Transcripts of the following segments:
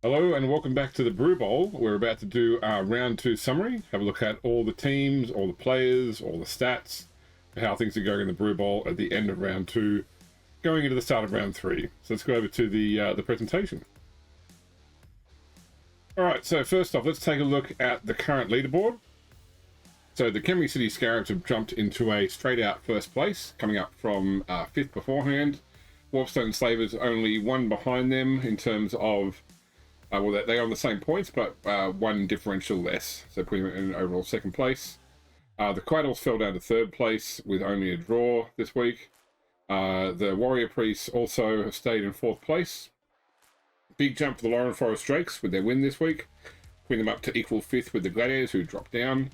Hello and welcome back to the Brew Bowl. We're about to do our round two summary, have a look at all the teams, all the players, all the stats, how things are going in the Brew Bowl at the end of round two, going into the start of round three. So let's go over to the presentation. All right, so first off, let's take a look at the current leaderboard. So the Kemry City Scarabs have jumped into a straight out first place, coming up from fifth beforehand. Warpstone Slavers only one behind them in terms of well, they're on the same points, but one differential less, so putting them in overall second place. The Quaddles fell down to third place with only a draw this week. The Warrior Priests also have stayed in fourth place. Big jump for the Lauren Forest Drakes with their win this week, putting them up to equal fifth with the Gladiators, who dropped down.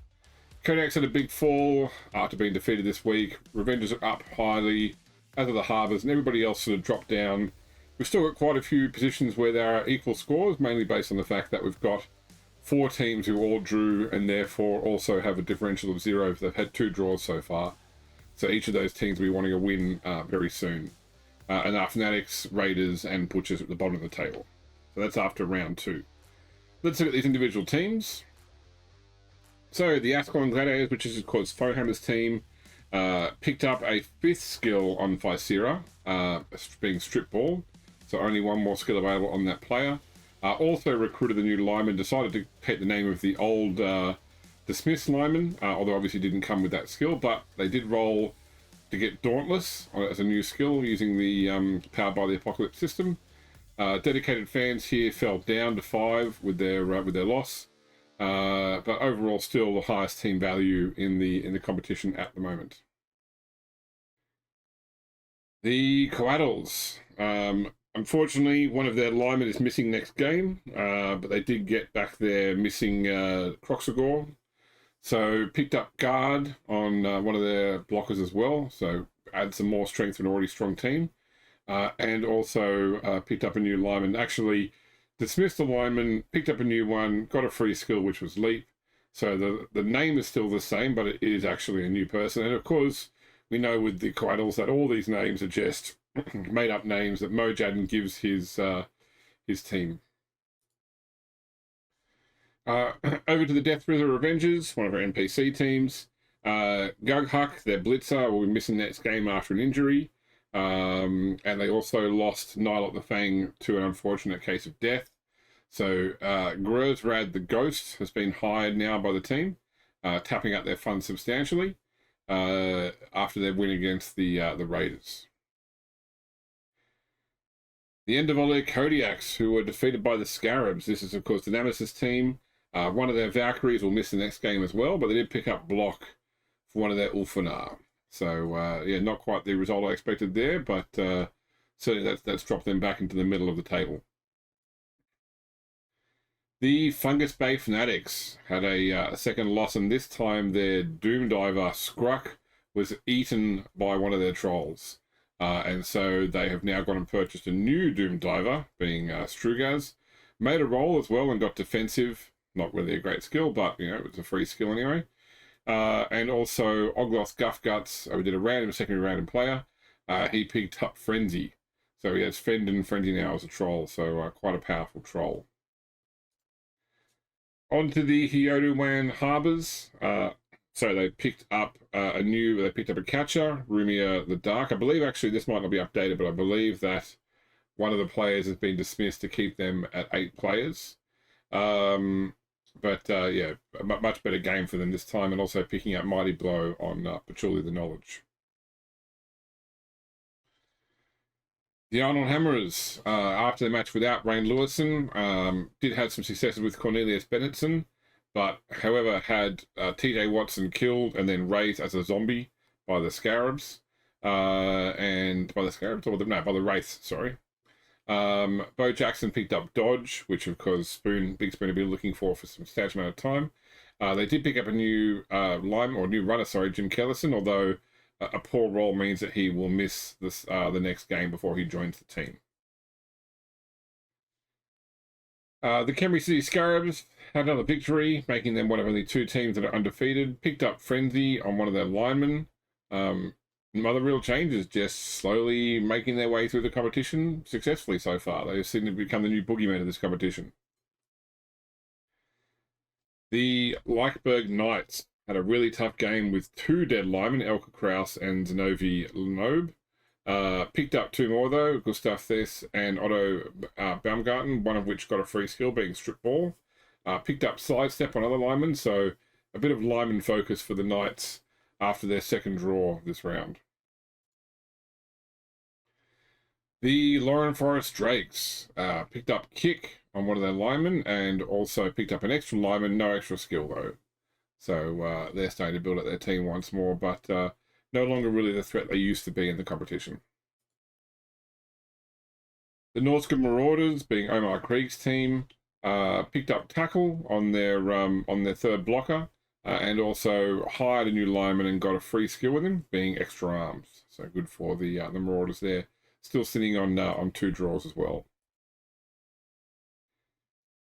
Kodaks had a big fall after being defeated this week. Revengers are up highly, as are the Harbours, and everybody else sort of dropped down. We've still got quite a few positions where there are equal scores, mainly based on the fact that we've got four teams who all drew and therefore also have a differential of 0. They've had 2 draws so far. So each of those teams will be wanting a win very soon. And our Fanatics, Raiders, and Butchers at the bottom of the table. So that's after round 2. Let's look at these individual teams. So the Ascalon Gladiators, which is of course Fohammer's team, picked up a 5th skill on Visera, being Strip Ball. So only one more skill available on that player. Also recruited a new lineman, decided to take the name of the old dismissed lineman, although obviously didn't come with that skill, but they did roll to get Dauntless as a new skill using the Powered by the Apocalypse system. Dedicated fans here fell down to 5 with their loss, but overall still the highest team value in the competition at the moment. The Coaddles. Unfortunately, one of their linemen is missing next game, but they did get back their missing Croxagore. So picked up guard on one of their blockers as well, so add some more strength to an already strong team. And also picked up a new lineman. Actually, dismissed the lineman, picked up a new one, got a free skill, which was Leap. So the name is still the same, but it is actually a new person. And of course, we know with the Coaddles that all these names are just made up names that Mojadin gives his team. Over to the Death Thriller Avengers, one of our NPC teams. Gughuck, their blitzer, will be missing next game after an injury. And they also lost Nilot the Fang to an unfortunate case of death. So Grozrad the Ghost has been hired now by the team, tapping up their funds substantially after their win against the Raiders. The end of Oleg Kodiaks, who were defeated by the Scarabs. This is, of course, the Nemesis team. One of their Valkyries will miss the next game as well, but they did pick up block for one of their Ulfanar. So, yeah, not quite the result I expected there, but certainly that's dropped them back into the middle of the table. The Fungus Bay Fanatics had a second loss, and this time their Doom Diver, Scruck, was eaten by one of their trolls. And so they have now gone and purchased a new Doom Diver, being Strugaz. Made a roll as well and got defensive. Not really a great skill, but, you know, it was a free skill anyway. And also Ogloth Guffguts, we did a secondary random player. He picked up Frenzy. So he has Fend and Frenzy now as a troll, so quite a powerful troll. On to the Hyoduwan Harbours. So they picked up they picked up a catcher, Rumia the Dark. I believe actually this might not be updated, but I believe that one of the players has been dismissed to keep them at 8 players. But yeah, a much better game for them this time, and also picking up Mighty Blow on Patchouli the Knowledge. The Arnold Hammerers, after the match without Rain Lewison, did have some successes with Cornelius Bennetson, but however had TJ Watson killed and then raised as a zombie by the Scarabs, by the Wraiths, sorry. Bo Jackson picked up Dodge, which of course Big Spoon had been looking for some substantial amount of time. They did pick up a new new runner, Jim Kellison, although a poor roll means that he will miss the next game before he joins the team. The Kemry City Scarabs had another victory, making them one of only 2 teams that are undefeated. Picked up Frenzy on one of their linemen. other real changes, just slowly making their way through the competition successfully so far. They seem to become the new boogeyman of this competition. The Leichberg Knights had a really tough game with 2 dead linemen, Elke Kraus and Zenovi Lenobe. Picked up 2 more though, Gustav Thess and Otto Baumgarten, one of which got a free skill being strip ball. Picked up sidestep on other linemen, so a bit of lineman focus for the Knights after their second draw this round. The Lauren Forest Drakes picked up kick on one of their linemen and also picked up an extra lineman, no extra skill though. So they're starting to build up their team once more, but no longer really the threat they used to be in the competition. The Nordscope Marauders, being Omar Krieg's team, picked up tackle on their third blocker and also hired a new lineman and got a free skill with him, being extra arms. So good for the Marauders there. Still sitting on 2 draws as well.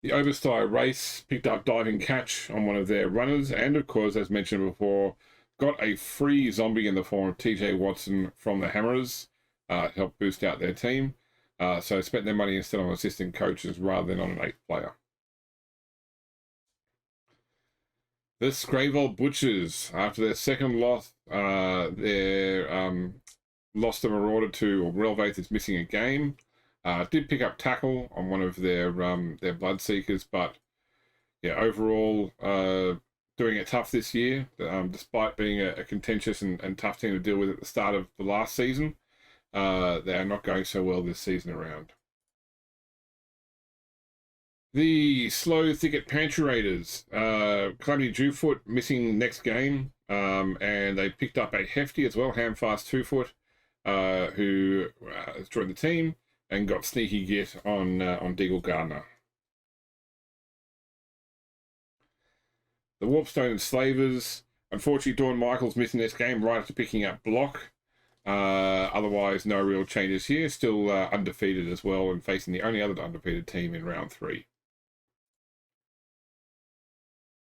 The Obersteyr Race picked up diving catch on one of their runners, and of course, as mentioned before, got a free zombie in the form of TJ Watson from the Hammerers to help boost out their team. So spent their money instead on assistant coaches rather than on an 8th player. The Scrayville Butchers, after their second loss, lost a Marauder to, or Relvaith is missing a game. Did pick up tackle on one of their Bloodseekers, but yeah, overall doing it tough this year, despite being a contentious and tough team to deal with at the start of the last season. They are not going so well this season around. The Slow Thicket Pantry Raiders, Calamity Jewfoot missing next game, and they picked up a hefty as well, Hamfast 2-foot, who has joined the team and got sneaky git on Deagle Gardner. The Warpstone and Slavers, unfortunately Dawn Michaels missing this game right after picking up block. Otherwise, no real changes here. Still undefeated as well and facing the only other undefeated team in round 3.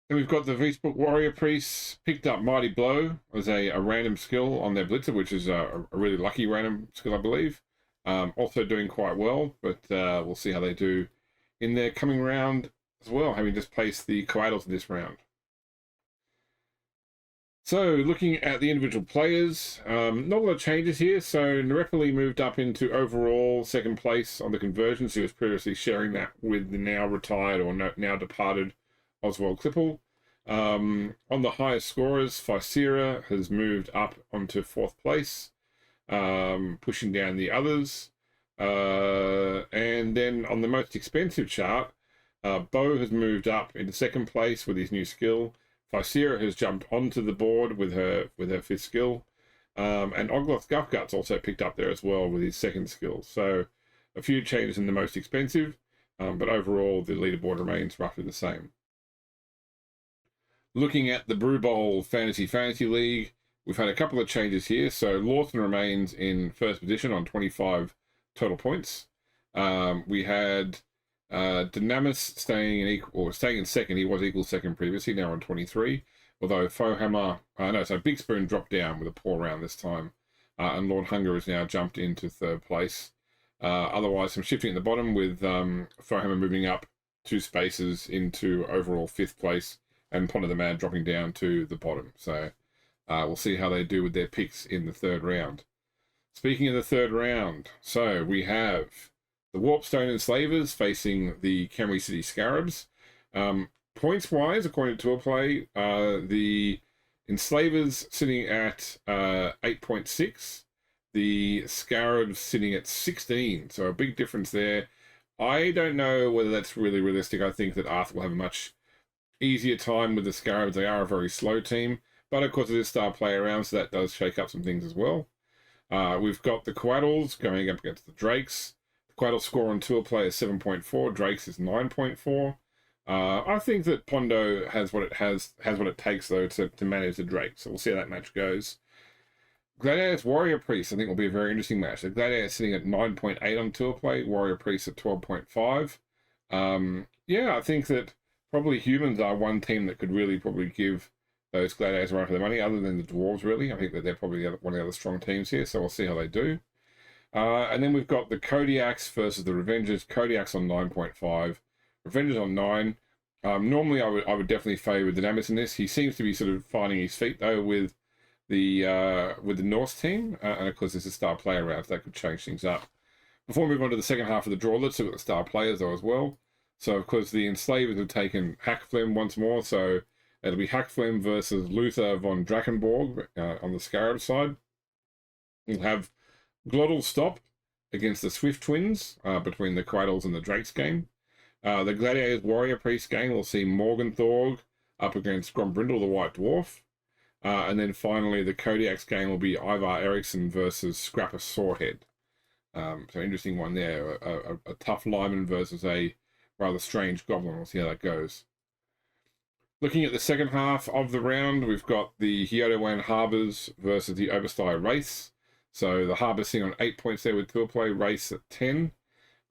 Then we've got the Viesbrook Warrior Priests, picked up Mighty Blow as a random skill on their Blitzer, which is a really lucky random skill, I believe. Also doing quite well, but we'll see how they do in their coming round as well, having just placed the Coatls in this round. So, looking at the individual players, not a lot of changes here. So, Narepoli moved up into overall second place on the conversions. He was previously sharing that with the now retired or now departed Oswald Klippel. On the highest scorers, Faisira has moved up onto 4th place, pushing down the others. And then on the most expensive chart, Bo has moved up into 2nd place with his new skill. Faisira has jumped onto the board with her 5th skill. And Ogloth Guffguts also picked up there as well with his 2nd skill. So a few changes in the most expensive, but overall the leaderboard remains roughly the same. Looking at the Brew Bowl Fantasy League, we've had a couple of changes here. So Lawson remains in 1st position on 25 total points. We had Dynamis staying in 2nd. He was equal 2nd previously, now on 23. Although Big Spoon dropped down with a poor round this time. And Lord Hunger has now jumped into 3rd place. Otherwise, some shifting at the bottom with Fohammer moving up 2 spaces into overall 5th place. And Ponder the Man dropping down to the bottom. So we'll see how they do with their picks in the 3rd round. Speaking of the 3rd round, so we have the Warpstone Enslavers facing the Camry City Scarabs. Points-wise, according to Tour Play, the Enslavers sitting at 8.6, the Scarabs sitting at 16. So a big difference there. I don't know whether that's really realistic. I think that Arthur will have a much easier time with the Scarabs. They are a very slow team, but of course it is star play around, so that does shake up some things as well. We've got the Coatls going up against the Drakes. The Coatls score on Tour Play is 7.4, Drakes is 9.4. I think that Pondo has what it takes though to manage the Drakes, so we'll see how that match goes. Gladiators Warrior Priest I think will be a very interesting match. The Gladiators sitting at 9.8 on Tour Play, Warrior Priest at 12.5. Yeah, I think that probably humans are one team that could really probably give those Gladiators are right for the money, other than the Dwarves, really. I think that they're probably one of the other strong teams here, so we'll see how they do. And then we've got the Kodiaks versus the Revengers. Kodiaks on 9.5, Revengers on 9. Normally, I would definitely favour Dynamis in this. He seems to be sort of finding his feet, though, with the Norse team. And, of course, there's a star player round, so that could change things up. Before we move on to the second half of the draw, let's look at the star players, though, as well. So, of course, the Enslavers have taken Hackflim once more, so it'll be Hackflim versus Luther von Drakenborg on the Scarab side. We'll have Glottal Stop against the Swift Twins between the Cradles and the Drakes game. The Gladiators Warrior Priest game will see Morgenthorg up against Grombrindle the White Dwarf. And then finally, the Kodiaks game will be Ivar Eriksson versus Scrapper Swordhead. So interesting one there. A tough lineman versus a rather strange goblin. We'll see how that goes. Looking at the second half of the round, we've got the Hyodowan Harbours versus the Oberstyre Race. So the Harbour sitting on 8 points there with tour play, Race at 10.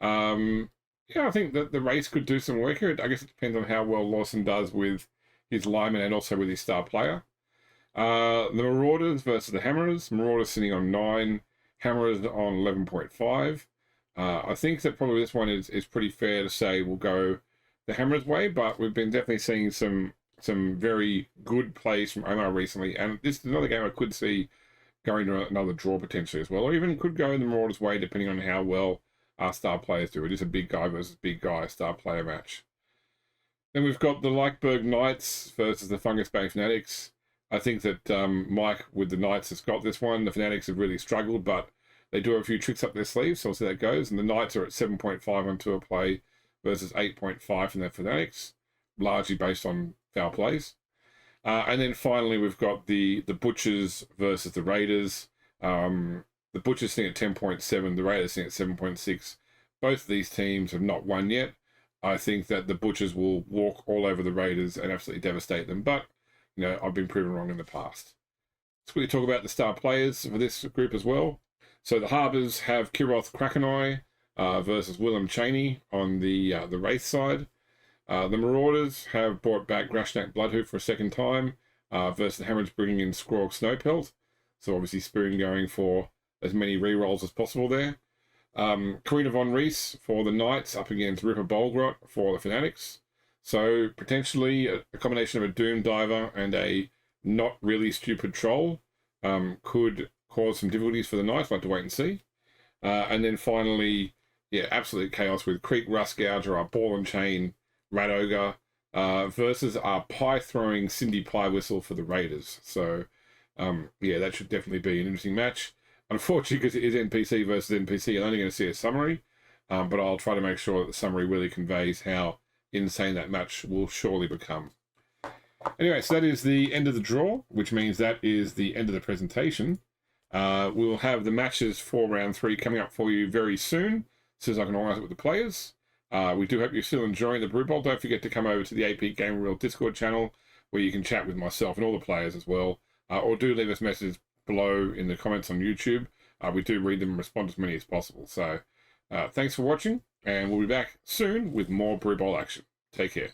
Yeah, I think that the Race could do some work here. I guess it depends on how well Lawson does with his lineman and also with his star player. The Marauders versus the Hammerers. Marauders sitting on 9, Hammerers on 11.5. I think that probably this one is pretty fair to say we'll go the Hammerers way, but we've been definitely seeing some very good plays from Omar recently, and this is another game I could see going to another draw potentially as well, or even could go the Marauders way depending on how well our star players do. It is a big guy versus big guy star player match. Then we've got the Leichberg Knights versus the Fungus Bay Fanatics. I think that Mike with the Knights has got this one. The Fanatics have really struggled, but they do have a few tricks up their sleeves, so we'll see how that goes. And the Knights are at 7.5 on tour play versus 8.5 from the Fanatics, largely based on foul plays. And then finally, we've got the Butchers versus the Raiders. The Butchers sitting at 10.7, the Raiders sitting at 7.6. Both of these teams have not won yet. I think that the Butchers will walk all over the Raiders and absolutely devastate them. But, you know, I've been proven wrong in the past. Let's quickly talk about the star players for this group as well. So the Harbours have Kiroth Krakenoi versus Willem Cheney on the race side. The Marauders have brought back Grashnak Bloodhoof for a second time versus the Hammerers bringing in Squawk Snowpelt. So obviously Spoon going for as many re-rolls as possible there. Karina von Rees for the Knights up against Ripper Bolgrot for the Fanatics. So potentially a combination of a Doom Diver and a not really stupid Troll could cause some difficulties for the Knights. We'll have to wait and see. And then finally, yeah, absolute chaos with Creek Rust Gouger, our Ball and Chain Rat Ogre versus our pie-throwing Cindy Pie Whistle for the Raiders. So, yeah, that should definitely be an interesting match. Unfortunately, because it is NPC versus NPC, I'm only going to see a summary, but I'll try to make sure that the summary really conveys how insane that match will surely become. Anyway, so that is the end of the draw, which means that is the end of the presentation. We'll have the matches for round 3 coming up for you very soon, as soon as I can organise it with the players. We do hope you're still enjoying the Brew Bowl. Don't forget to come over to the AP Game Reel Discord channel, where you can chat with myself and all the players as well. Or do leave us messages below in the comments on YouTube. We do read them and respond to as many as possible. So thanks for watching, and we'll be back soon with more Brew Bowl action. Take care.